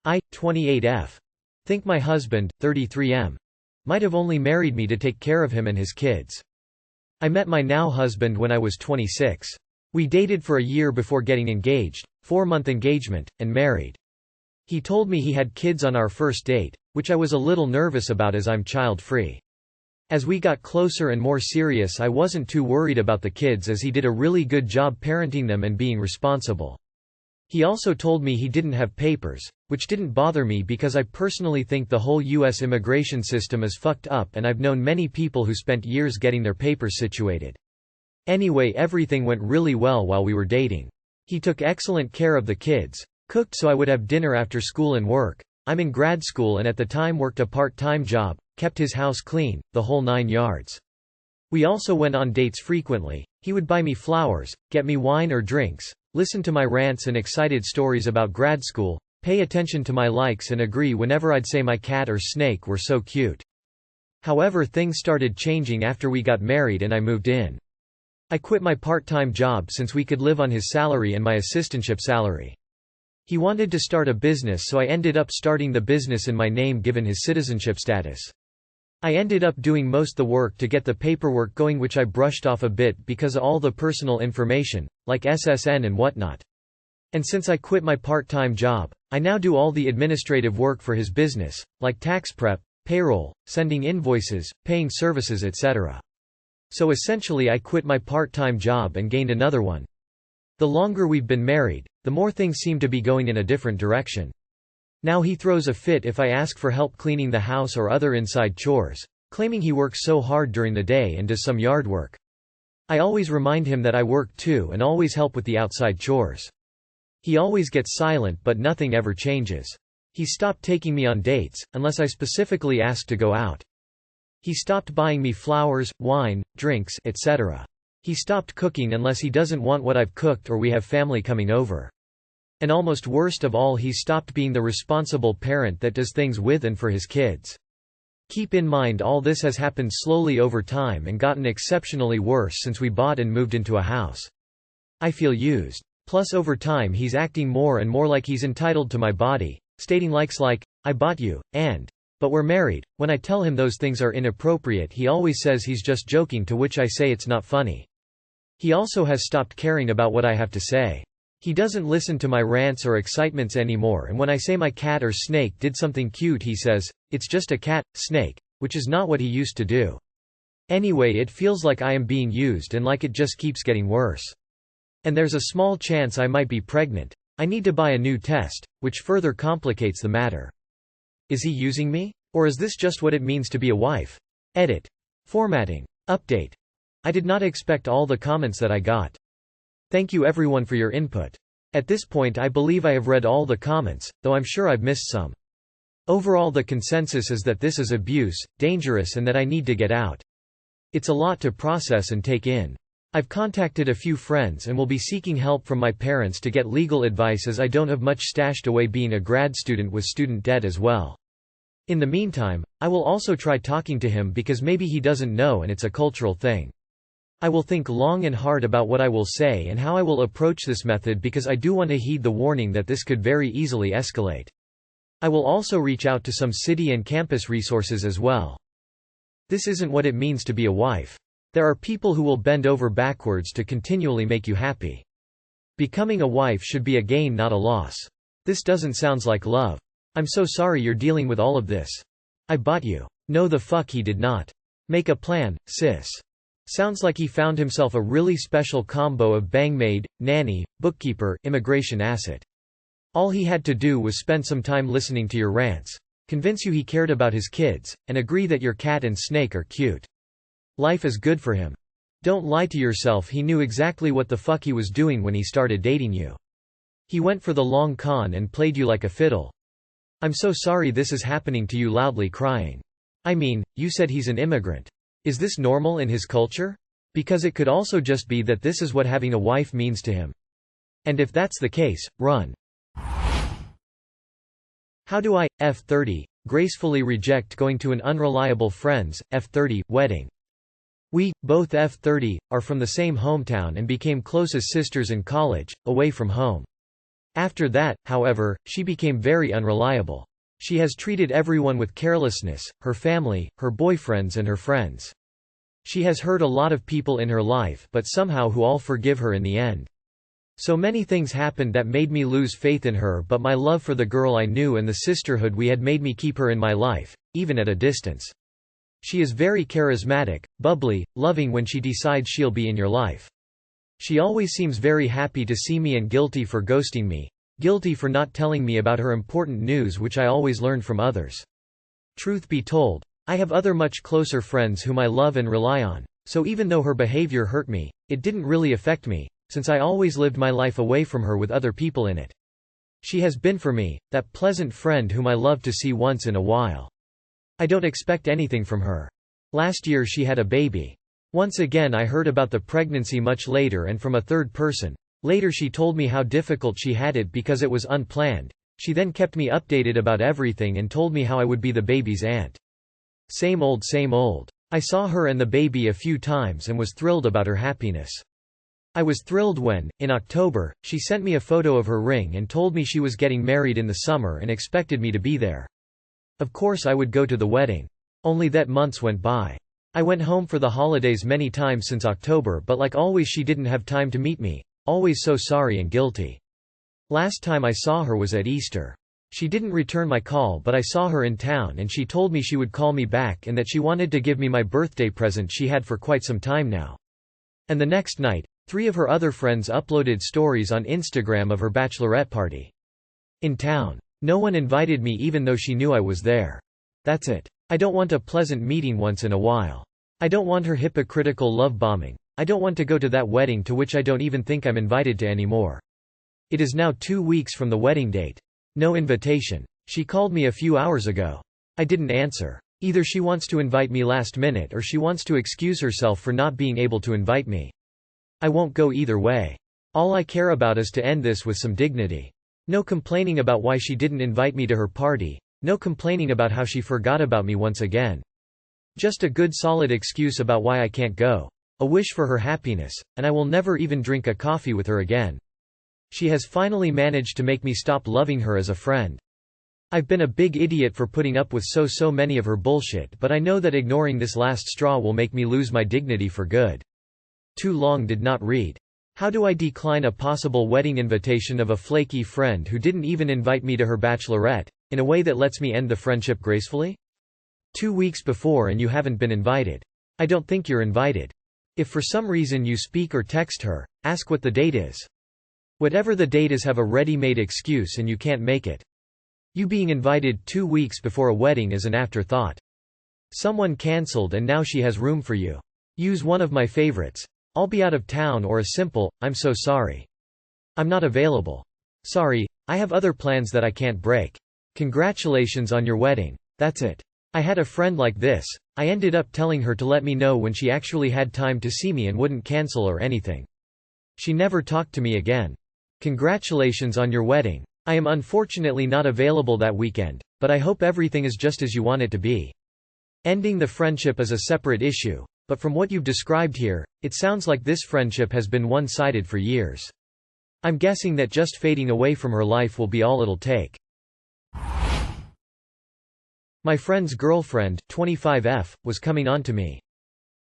I, 28F. Think my husband, 33M. Might have only married me to take care of him and his kids. I met my now husband when I was 26. We dated for a year before getting engaged, 4-month engagement, and married. He told me he had kids on our first date, which I was a little nervous about as I'm child-free. As we got closer and more serious, I wasn't too worried about the kids as he did a really good job parenting them and being responsible. He also told me he didn't have papers, which didn't bother me because I personally think the whole US immigration system is fucked up and I've known many people who spent years getting their papers situated. Anyway, everything went really well while we were dating. He took excellent care of the kids, cooked so I would have dinner after school and work. I'm in grad school and at the time worked a part-time job, kept his house clean, the whole 9 yards. We also went on dates frequently. He would buy me flowers, get me wine or drinks, listen to my rants and excited stories about grad school, pay attention to my likes and agree whenever I'd say my cat or snake were so cute. However, things started changing after we got married and I moved in. I quit my part-time job since we could live on his salary and my assistantship salary. He wanted to start a business, so I ended up starting the business in my name given his citizenship status. I ended up doing most the work to get the paperwork going, which I brushed off a bit because of all the personal information, like SSN and whatnot. And since I quit my part-time job, I now do all the administrative work for his business, like tax prep, payroll, sending invoices, paying services, etc. So essentially I quit my part-time job and gained another one. The longer we've been married, the more things seem to be going in a different direction. Now he throws a fit if I ask for help cleaning the house or other inside chores, claiming he works so hard during the day and does some yard work. I always remind him that I work too and always help with the outside chores. He always gets silent, but nothing ever changes. He stopped taking me on dates, unless I specifically ask to go out. He stopped buying me flowers, wine, drinks, etc. He stopped cooking unless he doesn't want what I've cooked or we have family coming over. And almost worst of all, he stopped being the responsible parent that does things with and for his kids. Keep in mind, all this has happened slowly over time and gotten exceptionally worse since we bought and moved into a house. I feel used. Plus over time he's acting more and more like he's entitled to my body, stating likes like, "I bought you," and, "But we're married." When I tell him those things are inappropriate, he always says he's just joking, to which I say it's not funny. He also has stopped caring about what I have to say. He doesn't listen to my rants or excitements anymore, and when I say my cat or snake did something cute, he says, "It's just a cat, snake," which is not what he used to do. Anyway, it feels like I am being used and like it just keeps getting worse. And there's a small chance I might be pregnant. I need to buy a new test, which further complicates the matter. Is he using me? Or is this just what it means to be a wife? Edit. Formatting. Update. I did not expect all the comments that I got. Thank you everyone for your input. At this point I believe I have read all the comments, though I'm sure I've missed some. Overall the consensus is that this is abuse, dangerous, and that I need to get out. It's a lot to process and take in. I've contacted a few friends and will be seeking help from my parents to get legal advice, as I don't have much stashed away being a grad student with student debt as well. In the meantime, I will also try talking to him because maybe he doesn't know and it's a cultural thing. I will think long and hard about what I will say and how I will approach this method because I do want to heed the warning that this could very easily escalate. I will also reach out to some city and campus resources as well. This isn't what it means to be a wife. There are people who will bend over backwards to continually make you happy. Becoming a wife should be a gain, not a loss. This doesn't sound like love. I'm so sorry you're dealing with all of this. I bought you. No, the fuck he did not. Make a plan, sis. Sounds like he found himself a really special combo of bangmaid, nanny, bookkeeper, immigration asset. All he had to do was spend some time listening to your rants, convince you he cared about his kids, and agree that your cat and snake are cute. Life is good for him. Don't lie to yourself, he knew exactly what the fuck he was doing when he started dating you. He went for the long con and played you like a fiddle. I'm so sorry this is happening to you, loudly crying. I mean, you said he's an immigrant. Is this normal in his culture? Because it could also just be that this is what having a wife means to him. And if that's the case, run. How do I, F30, gracefully reject going to an unreliable friend's, F30, wedding? We, both F30, are from the same hometown and became close as sisters in college, away from home. After that, however, she became very unreliable. She has treated everyone with carelessness, her family, her boyfriends and her friends. She has hurt a lot of people in her life, but somehow who all forgive her in the end. So many things happened that made me lose faith in her, but my love for the girl I knew and the sisterhood we had made me keep her in my life, even at a distance. She is very charismatic, bubbly, loving when she decides she'll be in your life. She always seems very happy to see me and guilty for ghosting me. Guilty for not telling me about her important news which I always learned from others. Truth be told, I have other much closer friends whom I love and rely on, so even though her behavior hurt me, it didn't really affect me, since I always lived my life away from her with other people in it. She has been for me, that pleasant friend whom I love to see once in a while. I don't expect anything from her. Last year she had a baby. Once again I heard about the pregnancy much later and from a third person. Later she told me how difficult she had it because it was unplanned. She then kept me updated about everything and told me how I would be the baby's aunt. Same old same old. I saw her and the baby a few times and was thrilled about her happiness. I was thrilled when, in October, she sent me a photo of her ring and told me she was getting married in the summer and expected me to be there. Of course I would go to the wedding. Only that months went by. I went home for the holidays many times since October, but like always she didn't have time to meet me, always so sorry and guilty. Last time I saw her was at Easter. She didn't return my call, but I saw her in town and she told me she would call me back and that she wanted to give me my birthday present she had for quite some time now. And the next night, 3 of her other friends uploaded stories on Instagram of her bachelorette party. In town. No one invited me even though she knew I was there. That's it. I don't want a pleasant meeting once in a while. I don't want her hypocritical love bombing. I don't want to go to that wedding to which I don't even think I'm invited to anymore. It is now 2 weeks from the wedding date. No invitation. She called me a few hours ago. I didn't answer. Either she wants to invite me last minute or she wants to excuse herself for not being able to invite me. I won't go either way. All I care about is to end this with some dignity. No complaining about why she didn't invite me to her party. No complaining about how she forgot about me once again. Just a good solid excuse about why I can't go. A wish for her happiness, and I will never even drink a coffee with her again. She has finally managed to make me stop loving her as a friend. I've been a big idiot for putting up with so many of her bullshit, but I know that ignoring this last straw will make me lose my dignity for good. Too long did not read. How do I decline a possible wedding invitation of a flaky friend who didn't even invite me to her bachelorette, in a way that lets me end the friendship gracefully? 2 weeks before and you haven't been invited. I don't think you're invited. If for some reason you speak or text her, ask what the date is. Whatever the date is, have a ready-made excuse and you can't make it. You being invited 2 weeks before a wedding is an afterthought. Someone cancelled and now she has room for you. Use one of my favorites. I'll be out of town, or a simple, I'm so sorry. I'm not available. Sorry, I have other plans that I can't break. Congratulations on your wedding. That's it. I had a friend like this. I ended up telling her to let me know when she actually had time to see me and wouldn't cancel or anything. She never talked to me again. Congratulations on your wedding. I am unfortunately not available that weekend, but I hope everything is just as you want it to be. Ending the friendship is a separate issue, but from what you've described here, it sounds like this friendship has been one-sided for years. I'm guessing that just fading away from her life will be all it'll take. My friend's girlfriend, 25F, was coming on to me.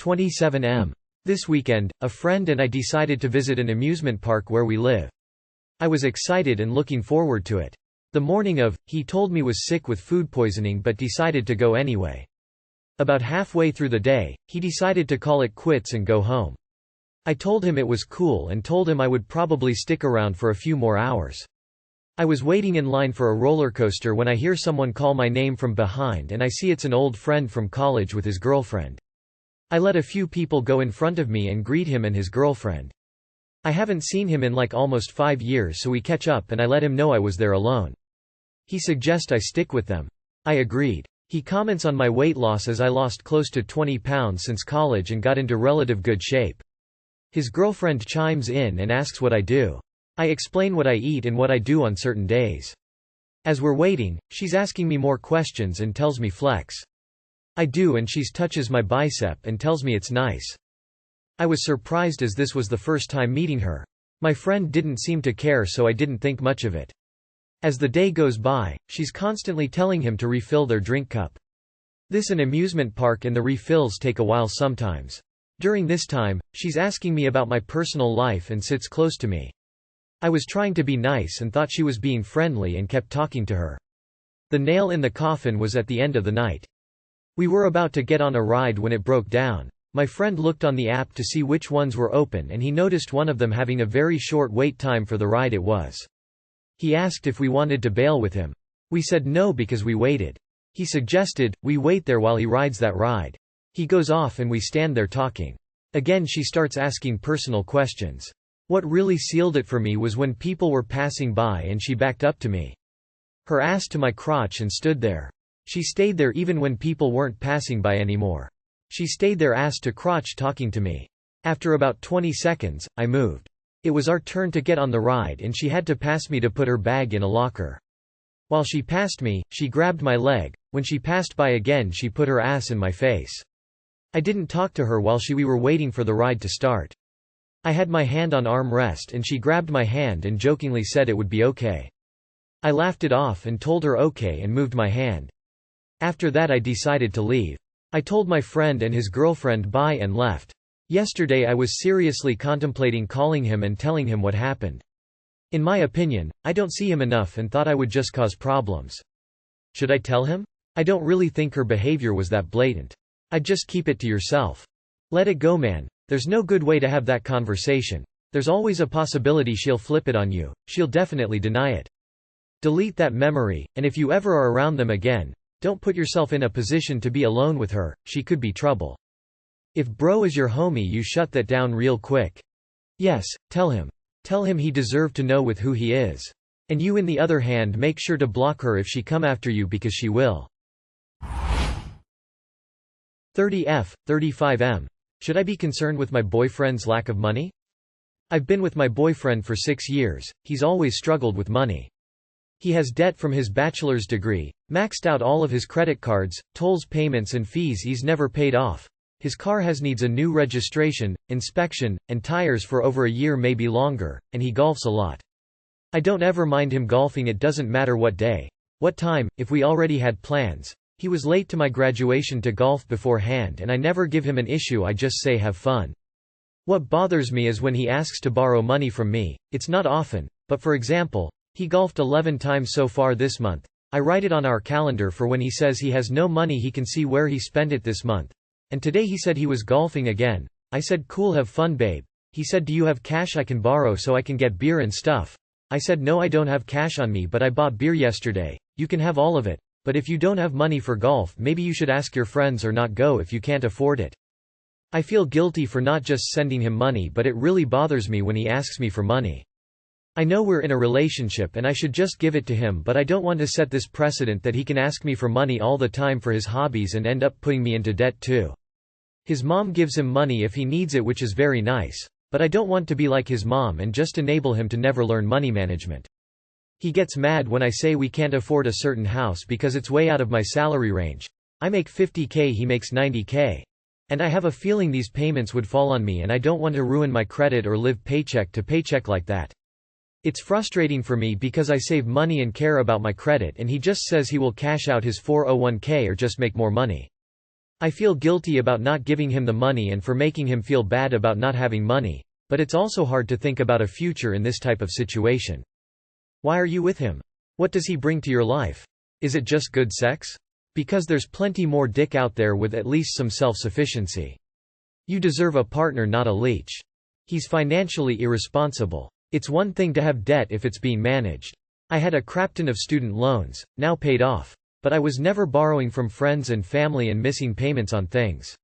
27M. This weekend, a friend and I decided to visit an amusement park where we live. I was excited and looking forward to it. The morning of, he told me was sick with food poisoning but decided to go anyway. About halfway through the day, he decided to call it quits and go home. I told him it was cool and told him I would probably stick around for a few more hours. I was waiting in line for a roller coaster when I hear someone call my name from behind and I see it's an old friend from college with his girlfriend. I let a few people go in front of me and greet him and his girlfriend. I haven't seen him in like almost 5 years, so we catch up and I let him know I was there alone. He suggests I stick with them. I agreed. He comments on my weight loss as I lost close to 20 pounds since college and got into relative good shape. His girlfriend chimes in and asks what I do. I explain what I eat and what I do on certain days. As we're waiting, she's asking me more questions and tells me flex. I do, and she touches my bicep and tells me it's nice. I was surprised as this was the first time meeting her. My friend didn't seem to care, so I didn't think much of it. As the day goes by, she's constantly telling him to refill their drink cup. This an amusement park and the refills take a while sometimes. During this time, she's asking me about my personal life and sits close to me. I was trying to be nice and thought she was being friendly and kept talking to her. The nail in the coffin was at the end of the night. We were about to get on a ride when it broke down. My friend looked on the app to see which ones were open and he noticed one of them having a very short wait time for the ride it was. He asked if we wanted to bail with him. We said no because we waited. He suggested, we wait there while he rides that ride. He goes off and we stand there talking. Again she starts asking personal questions. What really sealed it for me was when people were passing by and she backed up to me. Her ass to my crotch and stood there. She stayed there even when people weren't passing by anymore. She stayed there ass to crotch talking to me. After about 20 seconds, I moved. It was our turn to get on the ride and she had to pass me to put her bag in a locker. While she passed me, she grabbed my leg. When she passed by again she put her ass in my face. I didn't talk to her while we were waiting for the ride to start. I had my hand on arm rest and she grabbed my hand and jokingly said it would be okay. I laughed it off and told her okay and moved my hand. After that I decided to leave. I told my friend and his girlfriend bye and left. Yesterday I was seriously contemplating calling him and telling him what happened. In my opinion, I don't see him enough and thought I would just cause problems. Should I tell him? I don't really think her behavior was that blatant. I'd just keep it to yourself. Let it go, man. There's no good way to have that conversation. There's always a possibility she'll flip it on you. She'll definitely deny it. Delete that memory, and if you ever are around them again, don't put yourself in a position to be alone with her, she could be trouble. If bro is your homie, you shut that down real quick. Yes, tell him. Tell him he deserved to know with who he is. And you, in the other hand, make sure to block her if she come after you, because she will. 30F, 35M. Should I be concerned with my boyfriend's lack of money? I've been with my boyfriend for 6 years, he's always struggled with money. He has debt from his bachelor's degree, maxed out all of his credit cards, tolls payments and fees he's never paid off. His car has needs a new registration, inspection, and tires for over a year, maybe longer, and he golfs a lot. I don't ever mind him golfing, it doesn't matter what day, what time, if we already had plans. He was late to my graduation to golf beforehand and I never give him an issue, I just say have fun. What bothers me is when he asks to borrow money from me. It's not often, but for example, he golfed 11 times so far this month. I write it on our calendar for when he says he has no money, he can see where he spent it this month. And today he said he was golfing again. I said cool, have fun babe. He said do you have cash I can borrow so I can get beer and stuff? I said no, I don't have cash on me, but I bought beer yesterday. You can have all of it. But if you don't have money for golf, maybe you should ask your friends or not go if you can't afford it. I feel guilty for not just sending him money, but it really bothers me when he asks me for money. I know we're in a relationship and I should just give it to him, but I don't want to set this precedent that he can ask me for money all the time for his hobbies and end up putting me into debt too. His mom gives him money if he needs it, which is very nice, but I don't want to be like his mom and just enable him to never learn money management. He gets mad when I say we can't afford a certain house because it's way out of my salary range. I make $50K, he makes $90K. And I have a feeling these payments would fall on me and I don't want to ruin my credit or live paycheck to paycheck like that. It's frustrating for me because I save money and care about my credit and he just says he will cash out his 401k or just make more money. I feel guilty about not giving him the money and for making him feel bad about not having money, but it's also hard to think about a future in this type of situation. Why are you with him? What does he bring to your life? Is it just good sex? Because there's plenty more dick out there with at least some self-sufficiency. You deserve a partner, not a leech. He's financially irresponsible. It's one thing to have debt if it's being managed. I had a crapton of student loans, now paid off. But I was never borrowing from friends and family and missing payments on things.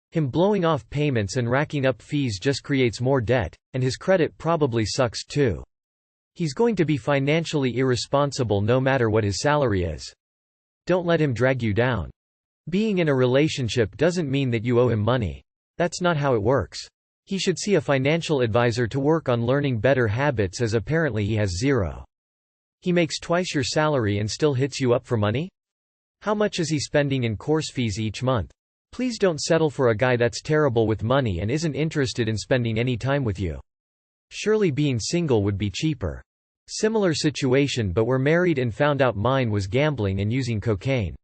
Him blowing off payments and racking up fees just creates more debt, and his credit probably sucks too. He's going to be financially irresponsible no matter what his salary is. Don't let him drag you down. Being in a relationship doesn't mean that you owe him money. That's not how it works. He should see a financial advisor to work on learning better habits, as apparently he has zero. He makes twice your salary and still hits you up for money? How much is he spending in course fees each month? Please don't settle for a guy that's terrible with money and isn't interested in spending any time with you. Surely being single would be cheaper. Similar situation but we're married and found out mine was gambling and using cocaine.